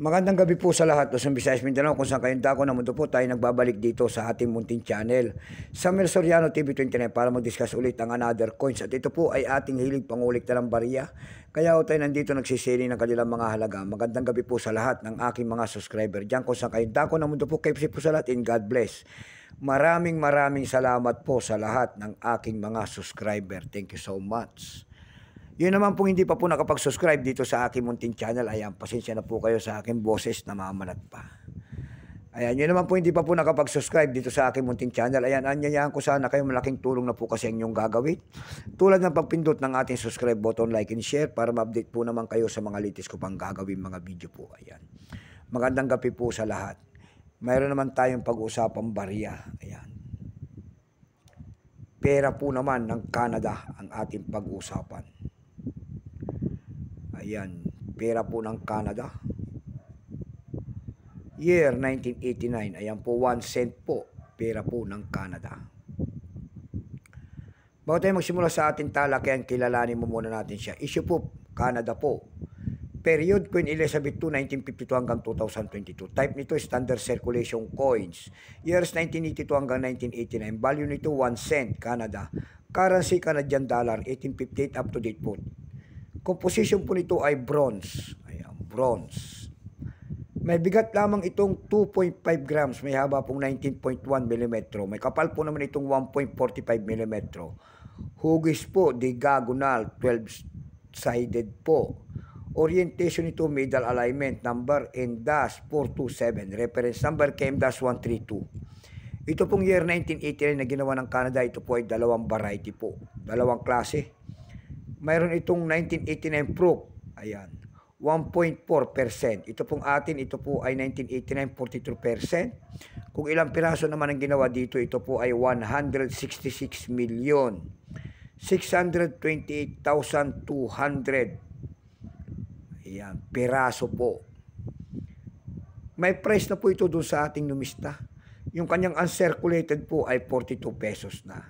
Magandang gabi po sa lahat, Luzon, Visayas, Mindanao, kung saan kayong dako ng mundo po tayo nagbabalik dito sa ating munting channel. Samuel Soriano TV29 para mag-discuss ulit ang another coins. At ito po ay ating hilig pangulik na ng bariya. Kaya tayo nandito nagsisili ng kanilang mga halaga. Magandang gabi po sa lahat ng aking mga subscriber. Diyan kung saan kayong dako ng mundo po, KFC po sa lahat, and God bless. Maraming salamat po sa lahat ng aking mga subscriber. Thank you so much. Yun naman po hindi pa po nakapag-subscribe dito sa aking munting channel. Ayan, pasensya na po kayo sa aking boses na mamalat pa. Ayan, yun naman po hindi pa po nakapag-subscribe dito sa aking munting channel. Ayan, anyayahan ko sana kayo, malaking tulong na po kasi ang inyong gagawin. Tulad ng pagpindot ng ating subscribe button, like and share para ma-update po naman kayo sa mga latest ko pang gagawin mga video po. Ayan. Magandang gabi po sa lahat. Mayroon naman tayong pag-uusapang barya. Ayan. Pera po naman ng Canada ang ating pag-uusapan. Ayan, pera po ng Canada. Year 1989. Ayan po, 1 cent po. Pera po ng Canada. Bago tayo magsimula sa ating talakayan, kilalanin mo muna natin siya. Issue po, Canada po. Period, Queen Elizabeth II, 1952 hanggang 2022. Type nito, standard circulation coins. Years 1982 hanggang 1989. Value nito, 1 cent, Canada. Currency, Canadian dollar, 1858 up to date po. Composition po nito ay bronze. Ayan, bronze. May bigat lamang itong 2.5 grams. May haba pong 19.1 mm. May kapal po naman itong 1.45 mm. Hugis po, diagonal, 12-sided po. Orientation nito, middle alignment. Number N-427. Reference number KM-132. Ito pong year 1989 na ginawa ng Canada. Ito po ay dalawang variety po. Dalawang klase. Mayroon itong 1989 proof. Ayan. 1.4%. Ito pong atin, ito po ay 1989, 43%. Kung ilang piraso naman ang ginawa dito, ito po ay 166,628,200. Ayan, piraso po. May price na po ito doon sa ating numista. Yung kanyang uncirculated po ay 42 pesos na.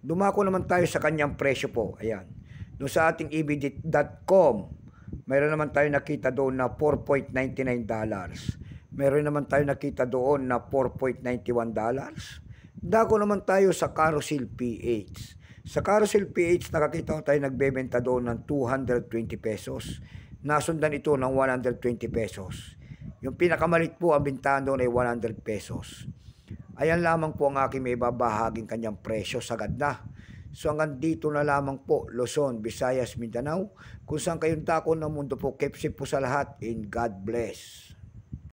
Dumako naman tayo sa kanyang presyo po. Ayan. Doon sa ating ebit.com, mayroon naman tayo nakita doon na $4.99. Mayroon naman tayo nakita doon na $4.91. Dako naman tayo sa Carousel PH. Sa Carousel PH, nakakita ko tayo nagbebenta doon ng 220 pesos. Nasundan ito ng 120 pesos. Yung pinakamalit po, ang bintahan doon ay 100 pesos. Ayan lamang po ang aking may babahaging kanyang presyo, sagad na. So hanggang dito na lamang po, Luzon, Visayas, Mindanao, kung saan kayong dako ng mundo po, keep safe po sa lahat, and God bless.